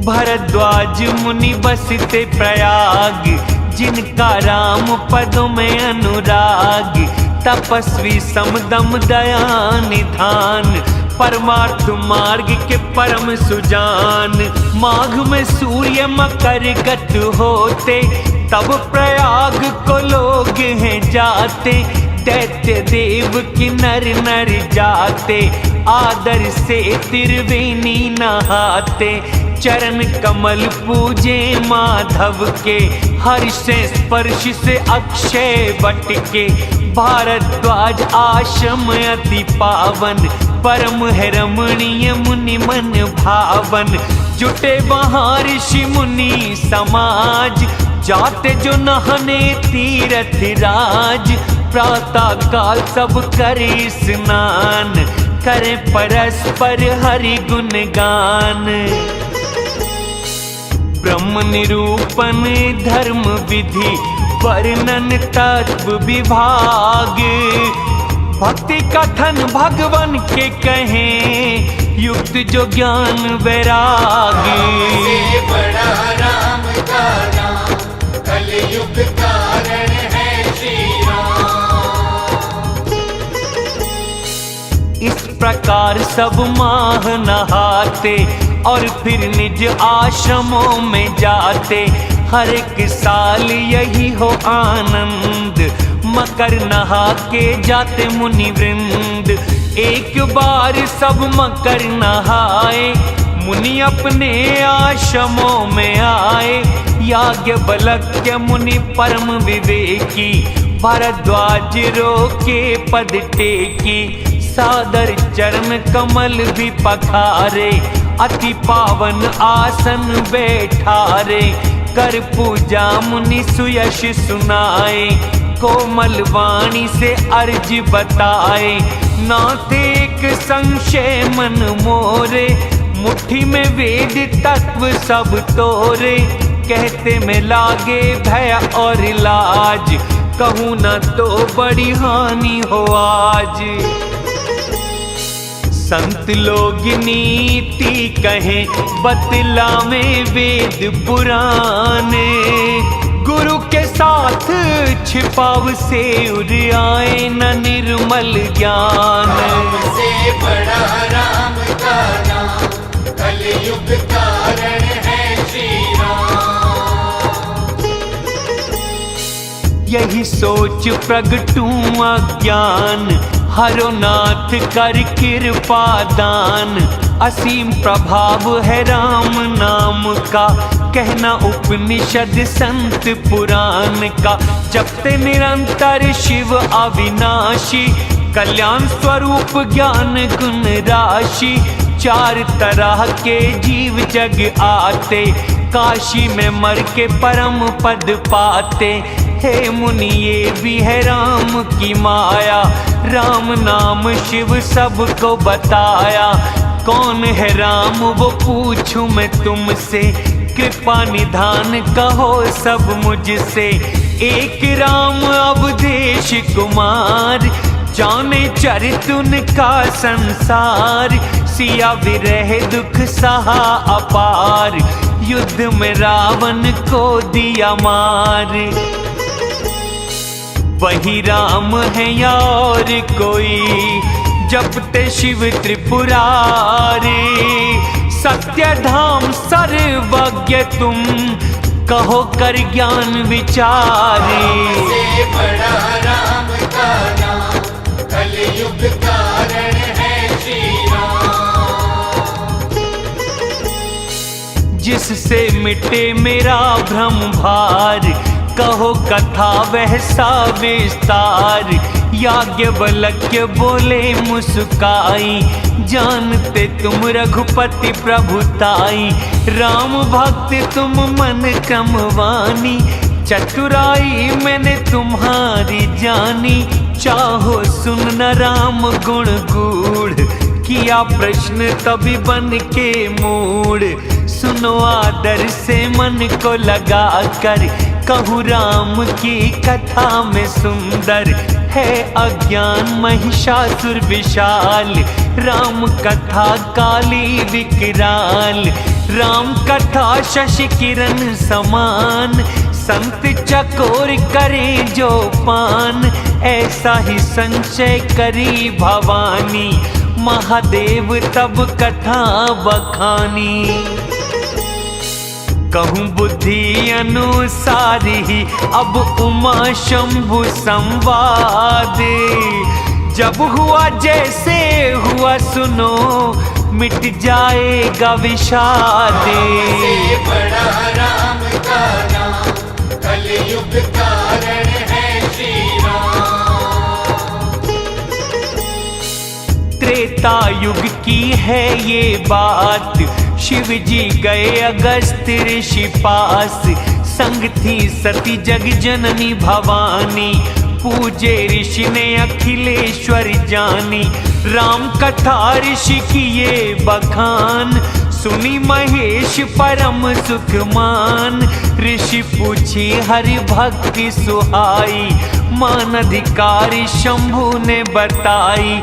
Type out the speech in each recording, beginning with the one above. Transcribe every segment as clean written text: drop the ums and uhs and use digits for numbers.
भरद्वाज मुनि बसते प्रयाग, जिनका राम पदों में अनुराग। तपस्वी समदम दया निधान, परमार्थ मार्ग के परम सुजान। माघ में सूर्य मकर गत होते, तब प्रयाग को लोग हैं जाते। दैत्य देव की नर नर जाते, आदर से त्रिवेणी नहाते। चरण कमल पूजे माधव के, हर्ष से स्पर्श से अक्षय बट के। भारद्वाज आश्रम अति पावन, परम है रमणीय मुनि मन भावन। जुटे वहाँ ऋषि मुनि समाज, जाते जो नहने तीरथ राज। प्रातः काल सब करे स्नान, करे परस्पर हरि गुण गान। ब्रह्म निरूपण धर्म विधि, वर्णन तत्व विभाग। भक्ति कथन भगवान के कहें, युक्त जो ज्ञान वैराग। से बड़ा राम का नाम, कलयुग कारण है श्री राम। इस प्रकार सब माह नहाते, और फिर निज आश्रमों में जाते। हर एक साल यही हो आनंद, मकर नहा के जाते मुनि वृंद। एक बार सब मकर नहाए, मुनि अपने आश्रमों में आए। याज्ञवल्क्य मुनि परम विवेकी, भरद्वाज रोके पद टेकी। सादर चरण कमल भी पखारे, अति पावन आसन बैठारे। कर पूजा मुनि सुयश सुनाए, कोमल वाणी से अर्ज बताए। नाथ एक संशय मन मोरे, मुट्ठी में वेद तत्व सब तोरे। कहते में लागे भय और लाज, कहूँ न तो बड़ी हानि हो आज। संत लोग नीति कहें, बतलावें वेद पुराने। गुरु के साथ छिपाव से उड़ आए न निर्मल ज्ञान। राम से बड़ा राम का नाम, कलयुग कारण है श्री राम। यही सोच प्रगटूं अज्ञान, हरो नाथ कर कृपा दान। असीम प्रभाव है राम नाम का, कहना उपनिषद संत पुराण का। जपते निरंतर शिव अविनाशी, कल्याण स्वरूप ज्ञान गुण राशि। चार तरह के जीव जग आते, काशी में मर के परम पद पाते। हे मुनि ये भी है राम की माया, राम नाम शिव सबको बताया। कौन है राम वो पूछूं मैं तुमसे, कृपा निधान कहो सब मुझसे। एक राम अवधेश कुमार, जाने चरित उनका संसार। सिया विरह दुख सहा अपार, युद्ध में रावण को दिया मार। वही राम है या और कोई, जपते शिव त्रिपुरारी। सत्य धाम सर्वज्ञ तुम, कहो कर ज्ञान विचारी। से बड़ा राम का नाम, कलयुग कारण है श्री राम। जिससे मिटे मेरा भ्रम भार, कहो कथा वह सा विस्तार। याज्ञवल्क्य बोले मुस्काई, जानते तुम रघुपति प्रभुताई। राम भक्त तुम मन कमवानी, चतुराई मैंने तुम्हारी जानी। चाहो सुन न राम गुण गूढ़, किया प्रश्न तभी बन के मूड। सुनो आदर से मन को लगा कर, कहूँ राम की कथा में सुंदर है अज्ञान महिषासुर विशाल। राम कथा काली विकराल, राम कथा शशि किरण समान, संत चकोर करें जो पान। ऐसा ही संशय करी भवानी, महादेव तब कथा बखानी। कहूँ बुद्धि अनुसार ही अब उमा शंभु संवाद। जब हुआ जैसे हुआ सुनो, मिट जाएगा विषाद। से बड़ा राम का नाम, कलयुग कारण है श्री राम। त्रेता युग की है ये बात, शिव जी गए अगस्त ऋषि पास। संग थी सती जग जननी भवानी, पूजे ऋषि ने अखिलेश्वर जानी। राम कथा ऋषि की ये बखान, सुनी महेश परम सुख मान। ऋषि पूछी हरि भक्ति सुहाई, मान अधिकारी शंभु ने बताई।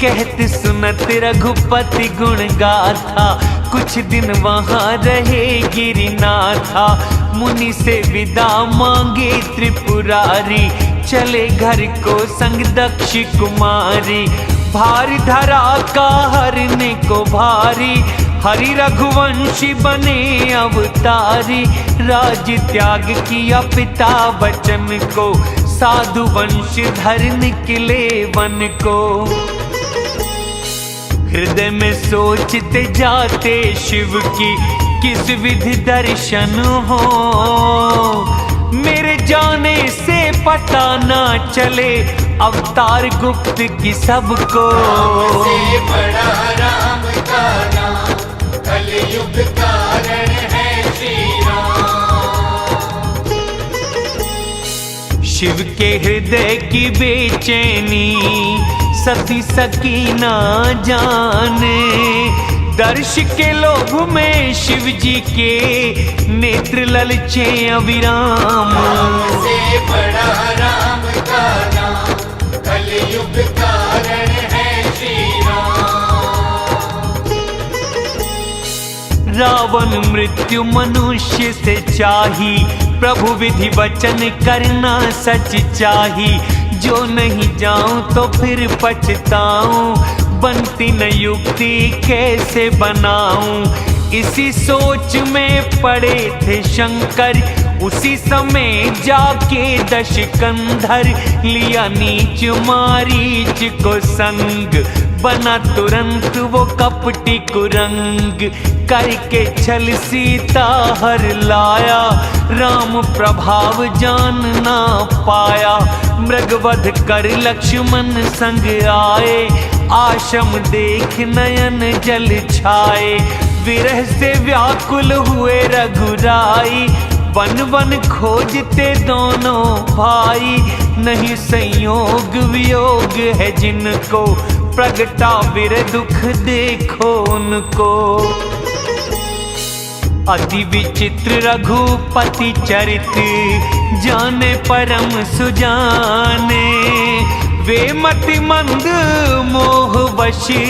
कहत सुनत रघुपति गुण गाथा, कुछ दिन वहाँ रहे गिरिनाथा। मुनि से विदा मांगे त्रिपुरारी, चले घर को संग दक्ष कुमारी। भार धरा का हरने को भारी, हरि रघुवंशी बने अवतारी। राज त्याग किया पिता वचन को, साधु वंश धर निकले वन को। हृदय में सोचते जाते शिव की, किस विधि दर्शन हो। मेरे जाने से पता ना चले, अवतार गुप्त की सबको। से बड़ा राम का नाम, कलयुग कारण है श्री राम। शिव के हृदय की बेचैनी, सती सकी ना जाने। दर्श के लोभ में शिव जी के, नेत्र ललचे अविराम। से बड़ा राम का नाम, कलयुग कारण है श्री राम। रावण मृत्यु मनुष्य से चाही, प्रभु विधि वचन करना सच चाही। जो नहीं जाऊं तो फिर पछताऊं, बनती न युक्ति कैसे बनाऊं। इसी सोच में पड़े थे शंकर, उसी समय जाके दशकंधर। लिया नीच मारीच को संग, बना तुरंत वो कपटी कुरंग। करके छल सीता हर लाया, राम प्रभाव जान ना पाया। मृगवध कर लक्ष्मण संग आए, आश्रम देख नयन जल छाए। विरह से व्याकुल हुए रघुराई, वन वन खोजते दोनों भाई। नहीं संयोग वियोग है जिनको, प्रगटा वीर दुख देखो उनको। अति विचित्र रघुपति चरित, जाने परम सुजाने। वे मति मंद मोह वशी,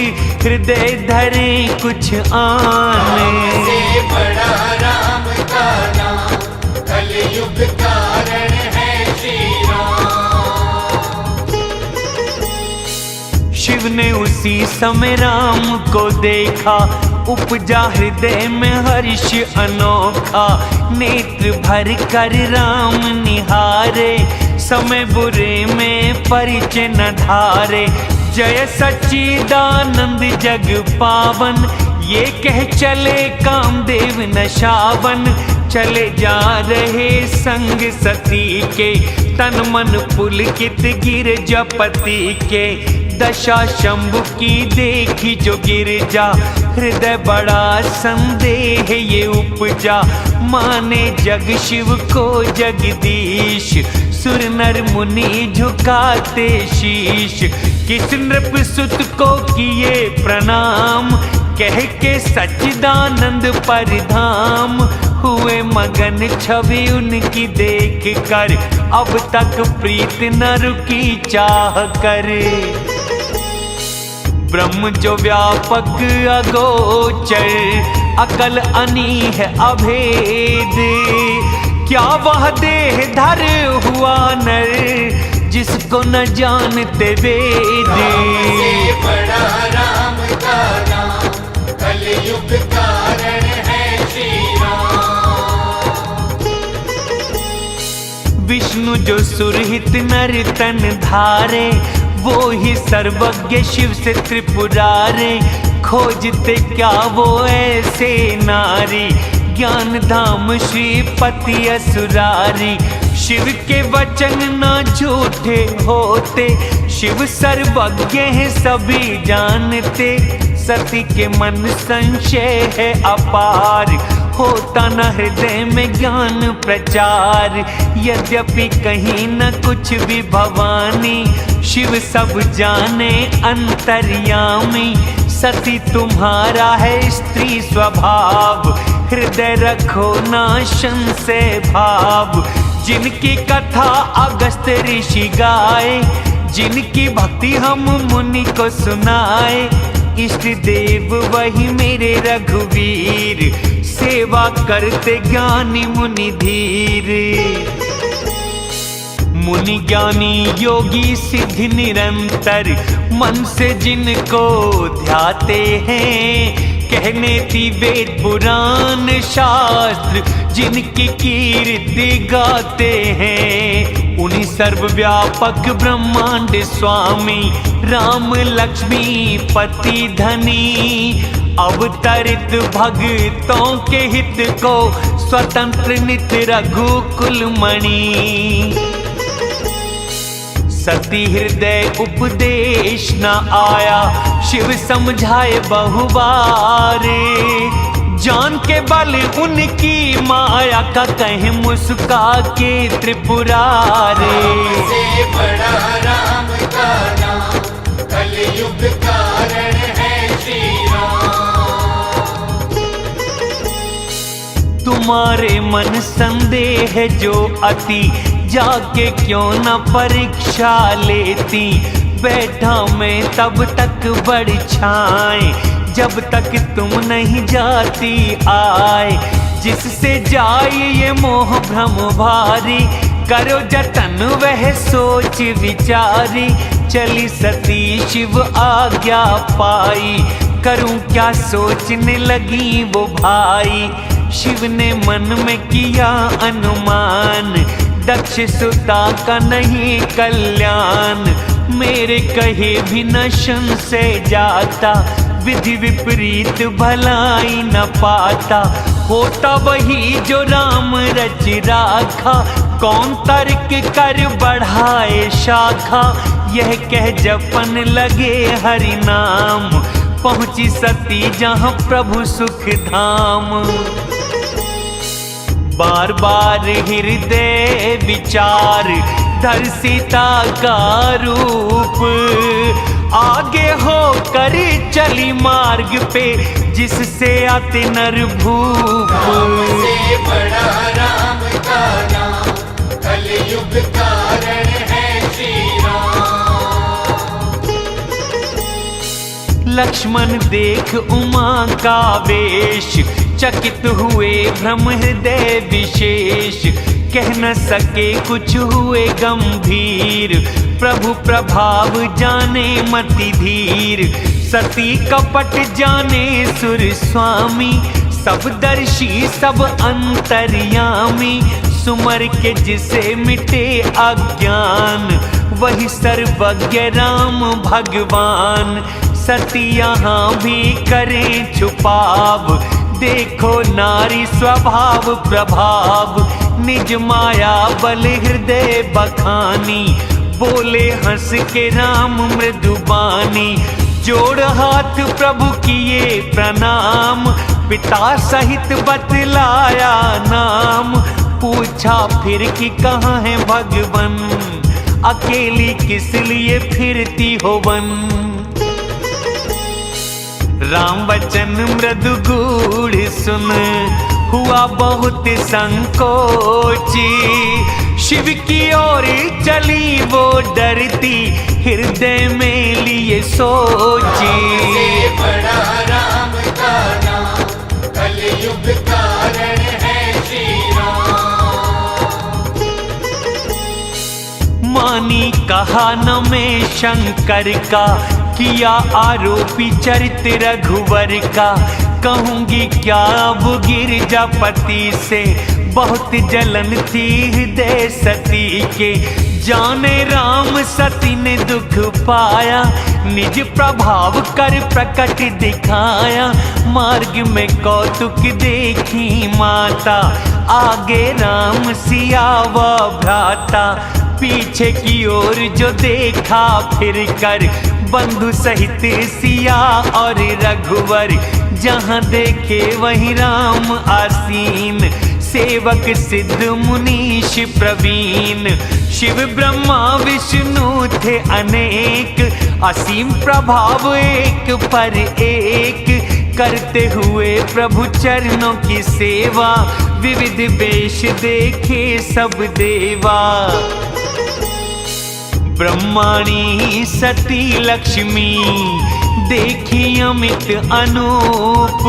हृदय धरे कुछ आने। से बड़ा राम का नाम, कलयुग कारण है श्री राम। शिव ने उसी समय राम को देखा, उपजा हृदय में हर्ष अनोखा। नेत्र भर कर राम निहारे, समय बुरे में परिचय न धारे। जय सच्चिदानंद जग पावन, ये कह चले कामदेव नशावन। चले जा रहे संग सती के, तन मन पुलकित गिरजापति के। दशा शंभु की देखी जो गिरजा, हृदय बड़ा संदेह ये उपजा। माने जग शिव को जगदीश, सुर नर मुनि झुकाते शीश। किस नृप सुत को किए प्रणाम, कह के सच्चिदानंद परधाम। हुए मगन छवि उनकी देख कर, अब तक प्रीत न रुकी चाह कर। ब्रह्म जो व्यापक अगोचर, अकल अनीह अभेद। क्या वह देह धर हुआ नर जिसको न जानते वेद। से बड़ा राम का नाम, कलयुग कारण है श्री राम। विष्णु जो सुरहित नर तन धारे, वो ही सर्वज्ञ शिव से त्रिपुरारे। खोजते क्या वो ऐसे नारी, ज्ञान धाम श्रीपति असुरारी। शिव के वचन न झूठे होते, शिव सर्वज्ञ है सभी जानते। सती के मन संशय है अपार, होता न हृदय में ज्ञान प्रचार। यद्यपि कहीं न कुछ भी भवानी, शिव सब जाने अंतर्यामी। सती तुम्हारा है स्त्री स्वभाव, हृदय रखो ना संशय भाव। जिनकी कथा अगस्त्य ऋषि गाए, जिनकी भक्ति हम मुनि को सुनाए। इष्ट देव वही मेरे रघुवीर, सेवा करते ज्ञानी मुनि धीर। मुनि ज्ञानी योगी सिद्धि निरंतर, मन से जिनको ध्याते हैं। कहने ती वेद पुराण शास्त्र, जिनकी कीर्ति गाते हैं। उन्हीं सर्वव्यापक ब्रह्मांड स्वामी, राम लक्ष्मी पति धनी। अवतरित भक्तों के हित को, स्वतंत्र नित्य रघुकुल मणि। सती हृदय उपदेश न आया, शिव समझाए बहुबारे। जान के बल उनकी माया का कहे मुस्का के त्रिपुरारे। से बड़ा राम का नाम, कलयुग कारण है श्री राम। तुम्हारे मन संदेह जो अति, जाके क्यों न परीक्षा लेती। बैठा मैं तब तक बड़ी छाए, जब तक तुम नहीं जाती आए। जिससे जाए ये मोह भ्रम भारी, करो जतन वह सोच विचारी। चली सती शिव आज्ञा पाई, करूं क्या सोचने लगी वो भाई। शिव ने मन में किया अनुमान, दक्ष सुता का नहीं कल्याण। मेरे कहे भी न संशय जाता, विधि विपरीत भलाई न पाता। होता वही जो राम रच राखा, कौन तर्क कर बढ़ाए शाखा। यह कह जपन लगे हरि नाम, पहुंची सती जहां प्रभु सुख धाम। बार बार हृदय विचार, धर सीता का रूप। आगे हो कर चली मार्ग पे, जिससे आते नर भूप। से बड़ा राम का नाम, कलयुग कारण है श्री राम। लक्ष्मण देख उमा का वेश, चकित हुए भ्रम हृदय विशेष। कह न सके कुछ हुए गंभीर, प्रभु प्रभाव जाने मति धीर। सती कपट जाने सुर स्वामी, सब दर्शी सब अंतर्यामी। सुमर के जिसे मिटे अज्ञान, वही सर्वज्ञ राम भगवान। सती यहाँ भी करें छुपाव, देखो नारी स्वभाव प्रभाव। निज माया बल हृदय बखानी, बोले हंस के राम मृदुबानी। जोड़ हाथ प्रभु किए प्रणाम, पिता सहित बतलाया नाम। पूछा फिर कि कहाँ है भगवन, अकेली किस लिए फिरती हो वन। राम वचन मृदु गूढ़ सुन, हुआ बहुत संकोची। शिव की ओर चली वो डरती, हृदय में लिए सोची। से बड़ा राम का नाम, कहा में शंकर का, किया आरोपी चरित्र रघुवर का। कहूंगी क्या अब गिरजापति से, बहुत जलन थी हृदय सती के। जाने राम सती ने दुख पाया, निज प्रभाव कर प्रकट दिखाया। मार्ग में कौतुक देखी माता, आगे राम सिया व भ्राता। पीछे की ओर जो देखा फिर कर, बंधु सहित सिया और रघुवर। जहाँ देखे वहीं राम आसीन, सेवक सिद्ध मुनीश प्रवीण। शिव ब्रह्मा विष्णु थे अनेक, असीम प्रभाव एक पर एक। करते हुए प्रभु चरणों की सेवा, विविध वेश देखे सब देवा। ब्रह्माणी सती लक्ष्मी, देखी अमित अनूप।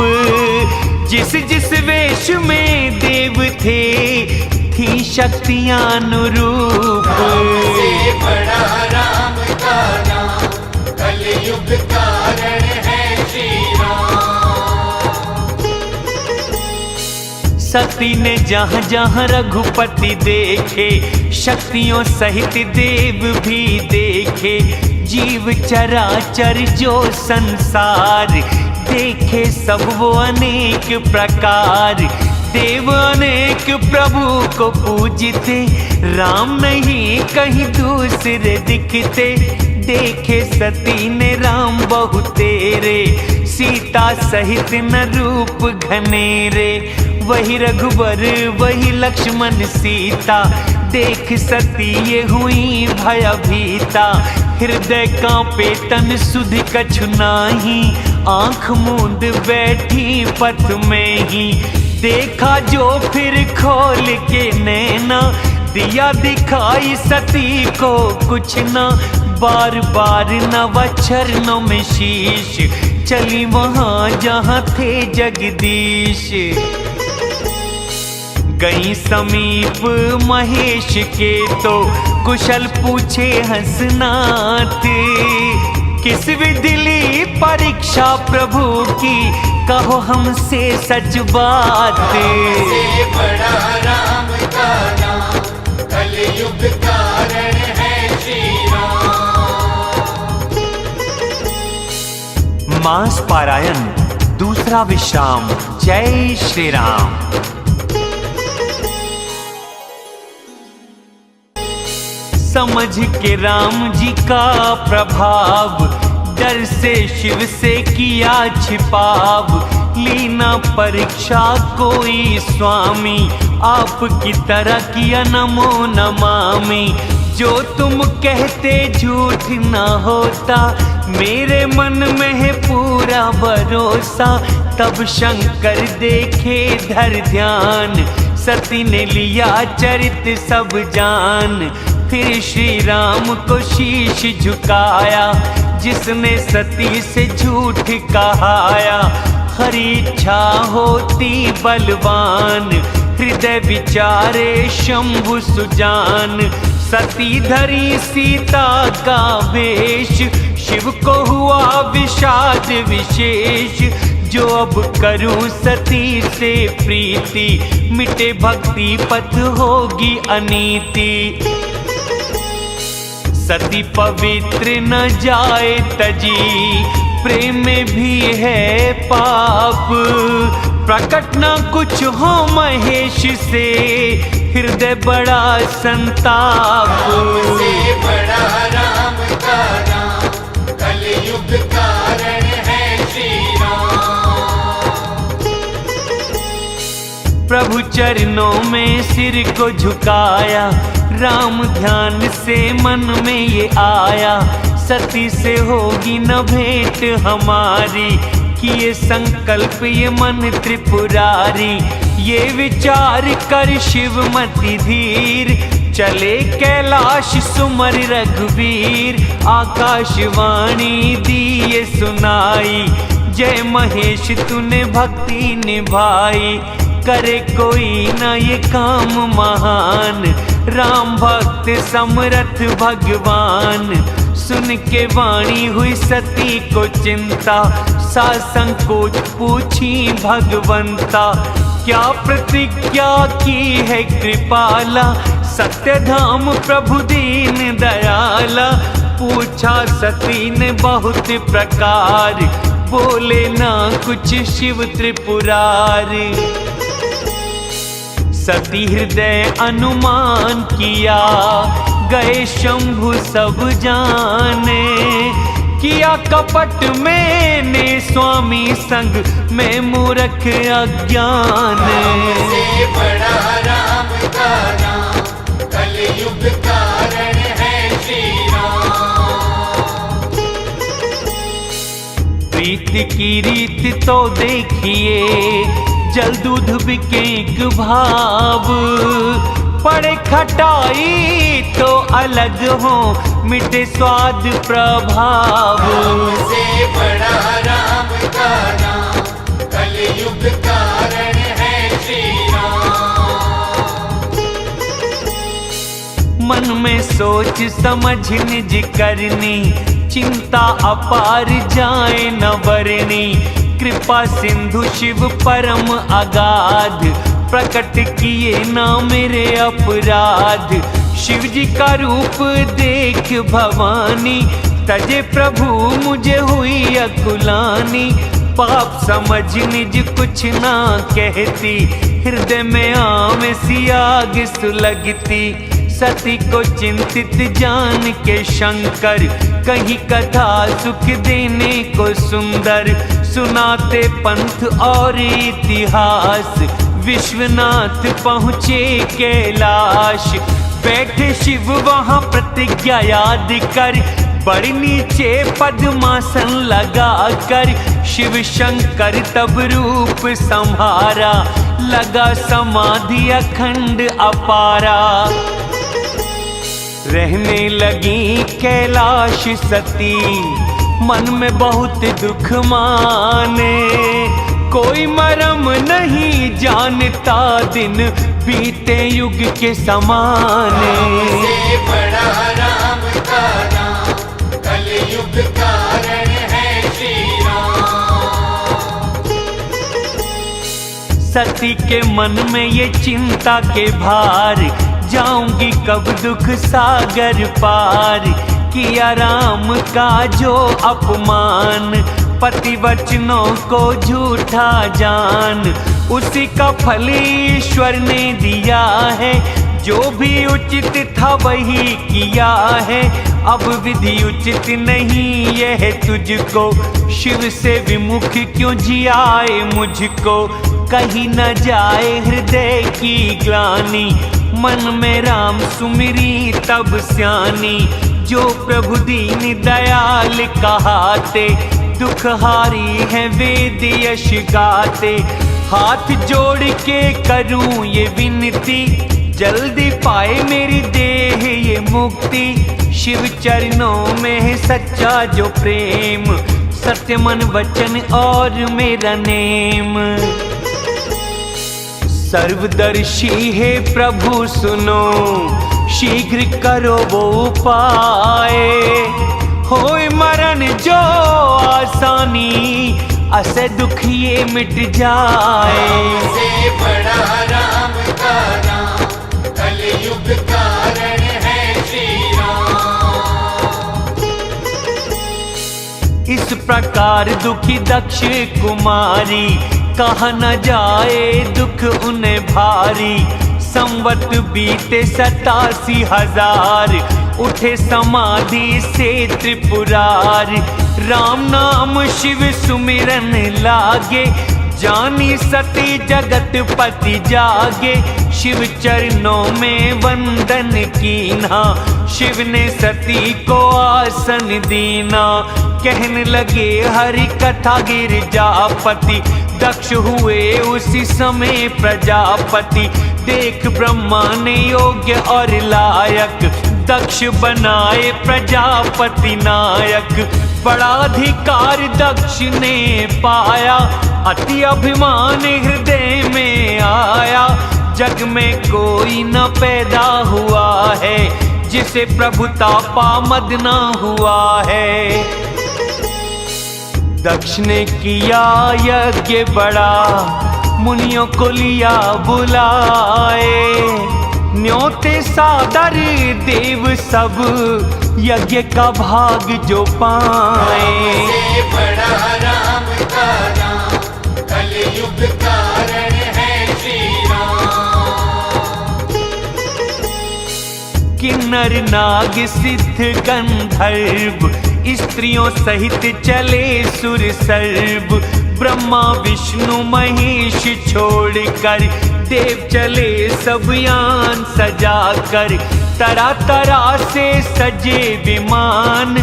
जिस जिस वेश में देव थे, थी शक्तियां अनुरूप। से बड़ा राम का नाम, कलयुग कारण है श्री राम। सती ने जहाँ जहाँ रघुपति देखे, शक्तियों सहित देव भी देखे। जीव चराचर जो संसार, देखे सब वो अनेक प्रकार। देव अनेक प्रभु को पूजते, राम नहीं कहीं दूसरे दिखते। देखे सती ने राम बहुतेरे, सीता सहित न रूप घनेरे। वही रघुवर वही लक्ष्मण सीता, देख सती ये हुई भयभीता। हृदय कांपे तन सुधि कछु नाही, आंख मूंद बैठी पथ में ही। देखा जो फिर खोल के नैना, दिया दिखाई सती को कुछ ना। बार बार नव चरणों में शीश, चली वहां जहां थे जगदीश। गई समीप महेश के तो, कुशल पूछे हंसनाथ। किस विधि ली परीक्षा प्रभु की, कहो हमसे सच बात। से बड़ा राम का नाम, कलयुग कारण है श्री राम। मास पारायण दूसरा विश्राम। जय श्री राम। समझ के राम जी का प्रभाव, डर से शिव से किया छिपाव। लीना परीक्षा कोई स्वामी, आपकी तरह किया नमो नमामि। जो तुम कहते झूठ ना होता, मेरे मन में है पूरा भरोसा। तब शंकर देखे धर ध्यान, सती ने लिया चरित सब जान। फिर श्री राम को शीश झुकाया, जिसने सती से झूठ कहाया। हरी इच्छा होती बलवान, हृदय विचारे शंभु सुजान। सती धरी सीता का वेश, शिव को हुआ विषाद विशेष। जो अब करूं सती से प्रीति, मिटे भक्ति पथ होगी अनीति। सती पवित्र न जाए तजी, प्रेम में भी है पाप। प्रकट न कुछ हो महेश से, हृदय बड़ा संताप। से बड़ा राम का नाम, कलयुग कारण है श्री राम। प्रभु चरणों में सिर को झुकाया, राम ध्यान से मन में ये आया। सती से होगी न भेंट हमारी, किए संकल्प ये मन त्रिपुरारी। ये विचार कर शिवमति धीर, चले कैलाश सुमर रघुवीर। आकाशवाणी दिए सुनाई, जय महेश तूने भक्ति निभाई। करे कोई न ये काम महान। राम भक्त समरथ भगवान, सुन के वाणी हुई सती को चिंता। सासंकोच पूछी भगवंता, क्या प्रतिज्ञा की है कृपाला। सत्य धाम प्रभु दीन दयाला, पूछा सती ने बहुत प्रकार। बोले ना कुछ शिव त्रिपुरारी। सती हृदय अनुमान किया, गए शंभु सब जाने। किया कपट मैंने स्वामी संग, मैं मूर्ख अज्ञान। से बड़ा राम का नाम, कलयुग कारण है श्री राम। प्रीति की रीत तो देखिए, जल दूध बिकेक भाव। पड़े खटाई तो अलग हो, मिटे स्वाद प्रभाव। से बड़ा राम का नाम, कलयुग कारण है श्री राम। मन में सोच समझ निज करनी, चिंता अपार जाए न बरनी। कृपा सिंधु शिव परम अगाध, प्रकट किए ना मेरे अपराध। शिव जी का रूप देख भवानी, तजे प्रभु मुझे हुई अकुलानी। पाप समझ निज कुछ ना कहती, हृदय में आम सी आग सुलगती। सती को चिंतित जान के शंकर, कहीं कथा सुख देने को सुंदर। सुनाते पंथ और इतिहास, विश्वनाथ पहुँचे कैलाश। बैठे शिव वहाँ प्रतिज्ञा याद कर, बड़ नीचे पद्मासन लगा कर। शिव शंकर तब रूप संहारा, लगा समाधि अखंड अपारा। रहने लगी कैलाश सती, मन में बहुत दुख माने। कोई मरम नहीं जानता, दिन बीते युग के समाने। से बड़ा राम का नाम, कलयुग कारण है श्री राम। सती के मन में ये चिंता के भार, जाऊंगी कब दुख सागर पार। किया राम का जो अपमान, पति वचनों को झूठा जान। उसी का फल ईश्वर ने दिया है, जो भी उचित था वही किया है। अब विधि उचित नहीं यह तुझको, शिव से विमुख क्यों जियाए मुझको। कहीं न जाए हृदय की ग्लानि, मन में राम सुमिरी तब स्यानी। जो प्रभु दीन दयाल कहाते, दुखहारी है वेद यश गाते। हाथ जोड़ के करूं ये विनती, जल्दी पाए मेरी देह ये मुक्ति। शिव चरणों में है सच्चा जो प्रेम, सत्य मन वचन और मेरा नेम। सर्वदर्शी है प्रभु सुनो, शीघ्र करो वो उपाय। होए मरण जो आसानी, असे दुख ये मिट जाए। से बड़ा राम का नाम, कलयुग कारण है श्री राम। इस प्रकार दुखी दक्ष कुमारी, कहा न जाए दुख उन्हें भारी। संवत बीते 87,000, उठे समाधि से त्रिपुरार। राम नाम शिव सुमिरन लागे, जानी सती जगत पति जागे। शिव चरणों में वंदन कीना, शिव ने सती को आसन दीना। कहने लगे हरि कथा गिरजापति, दक्ष हुए उसी समय प्रजापति। देख ब्रह्मा ने योग्य और लायक, दक्ष बनाए प्रजापति नायक। बड़ा अधिकार दक्ष ने पाया, अति अभिमान हृदय में आया, जग में कोई न पैदा हुआ है जिसे प्रभुता पामद न हुआ है। दक्ष ने किया यज्ञ बड़ा, मुनियों को लिया बुलाए, न्योते सादर देव सब, यज्ञ का भाग जो पाए। से बड़ा राम का नाम, कलयुग कारण है श्री राम। किन्नर नाग सिद्ध गंधर्व, स्त्रियों सहित चले सुर सर्व, ब्रह्मा विष्णु महेश छोड़कर देव चले सब यान सजाकर। तरह तरह से सजे विमान,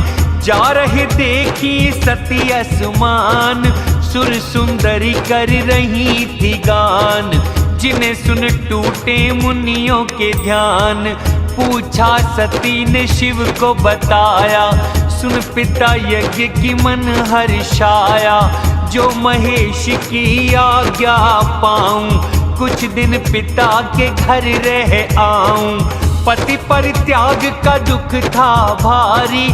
जा रहे देखी सती आसमान, सुर सुंदरी कर रही थी गान, जिन्हें सुन टूटे मुनियों के ध्यान। पूछा सती ने शिव को बताया, सुन पिता यज्ञ की मन हर्षाया, जो महेश की आज्ञा पाऊं, कुछ दिन पिता के घर रह आऊं। पति परित्याग का दुख था भारी,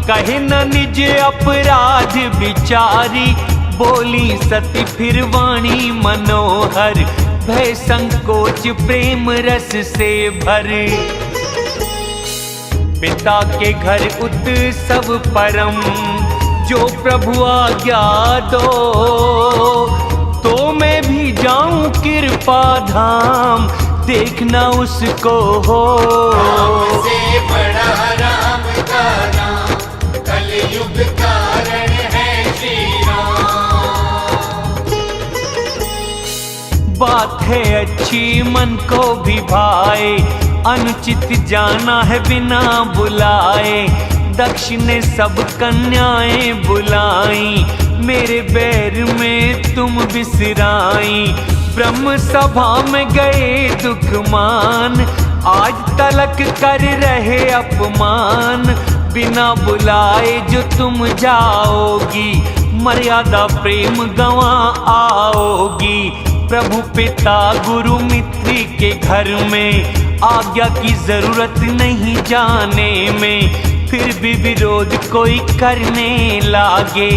कहे न निज अपराध विचारी, बोली सती फिर वाणी मनोहर, भय संकोच प्रेम रस से भर। पिता के घर उत्सव परम, जो प्रभु आज्ञा दो, तो मैं भी जाऊं कृपा धाम, देखना उसको हो। राम से बड़ा राम का नाम, कलयुग कारण है श्री राम। बात है अच्छी मन को भी भाए, अनुचित जाना है बिना बुलाए। दक्ष ने सब कन्याएं बुलाई, मेरे बैर में तुम बिसराई। ब्रह्म सभा में गए दुखमान, आज तलक कर रहे अपमान। बिना बुलाए जो तुम जाओगी, मर्यादा प्रेम गंवा आओगी। प्रभु पिता गुरु मित्र के घर में, आज्ञा की जरूरत नहीं जाने में। फिर भी विरोध कोई करने लागे,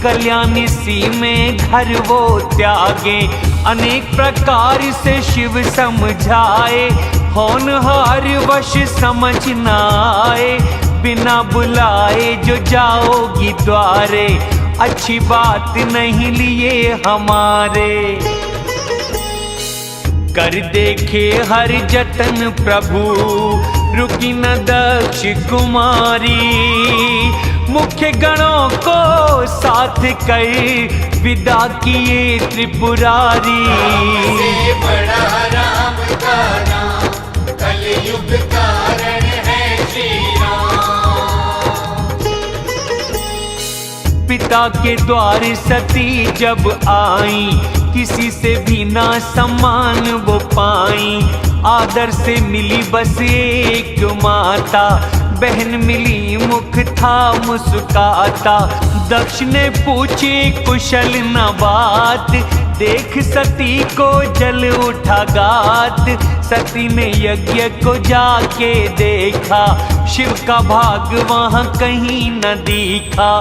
कल्याणी सी में घर वो त्यागे। अनेक प्रकार से शिव समझाए, होनहार वश समझ न आए। बिना बुलाए जो जाओगी द्वारे, अच्छी बात नहीं लिए हमारे। कर देखे हर जतन प्रभु, रुकी न दक्ष कुमारी। मुख्य गणों को साथ कर विदा किए त्रिपुरारी। से बड़ा राम का नाम, कलयुग कारण है श्री राम। पिता के द्वार सती जब आई, किसी से भी ना सम्मान वो पाई। आदर से मिली बस एक माता, बहन मिली मुख था मुस्काता। दक्ष ने पूछी कुशल न बात, देख सती को जल उठा गात। सती ने यज्ञ को जाके देखा, शिव का भाग वहाँ कहीं न दिखा।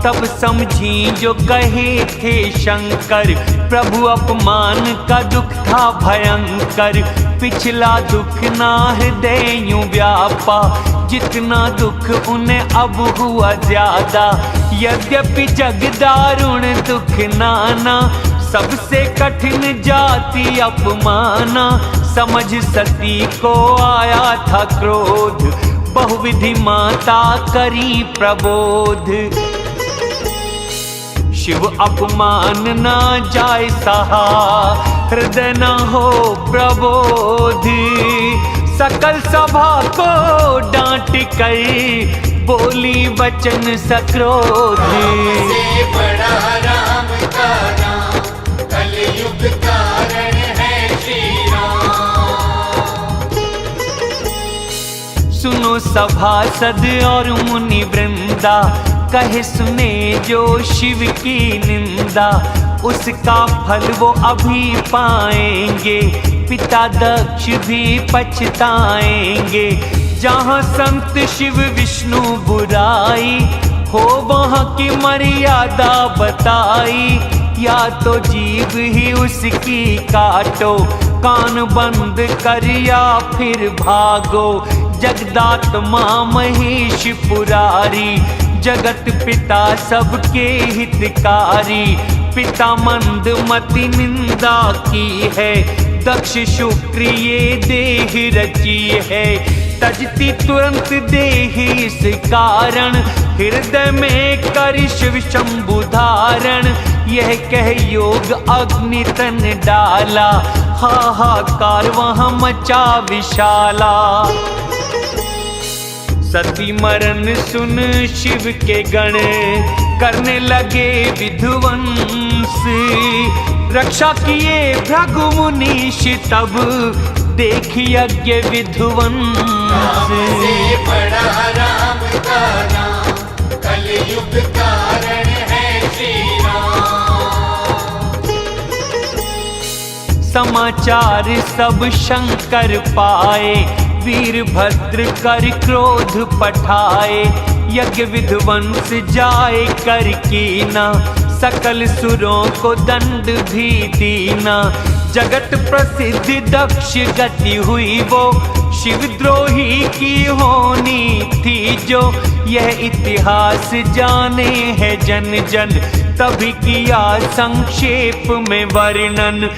तब समझी जो कहे थे शंकर, प्रभु अपमान का दुख था भयंकर। पिछला दुख ना हृदय यूं व्यापा, जितना दुख उन्हें अब हुआ ज्यादा। यद्यपि जग दारुण दुख नाना, सबसे कठिन जाति अपमाना। समझ सती को आया था क्रोध, बहुविधि माता करी प्रबोध। शिव अपमान ना जाय सहा, हृदय न हो प्रबोध। सकल सभा को डांट कर बोली वचन सक्रोध। से बड़ा राम का नाम, कलयुग कारण है श्री राम। सुनो सभासद और मुनि वृंदा, कहे सुने जो शिव की निंदा। उसका फल वो अभी पाएंगे, पिता दक्ष भी पछताएंगे। जहाँ संत शिव विष्णु बुराई हो वहाँ की मर्यादा बताई, या तो जीभ ही उसकी काटो, कान बंद कर या फिर भागो। जगदात्मा महेश पुरारी, जगत पिता सबके हितकारी। पिता मंद मति निंदा की है, दक्ष शुक्र ये देह रची है। तजती तुरंत देह इस कारण, हृदय में कर शिव शंभु धारण। यह कह योग अग्नि तन डाला, हाहाकार वहाँ मचा विशाला। सती मरण सुन शिव के गण, करने लगे विध्वंस। रक्षा किए भृगु मुनीश तब, देख यज्ञ विध्वंस। से बड़ा राम का नाम, कलयुग कारण है श्री राम। समाचार सब शंकर पाए, वीरभद्र कर क्रोध पठाए। यज्ञ विध्वंस जाए कर कीना, सकल सुरों को दंड भी दीना। जगत प्रसिद्ध दक्ष गति हुई वो, शिवद्रोही की होनी थी जो। यह इतिहास जाने है जन जन, तभी किया संक्षेप में वर्णन।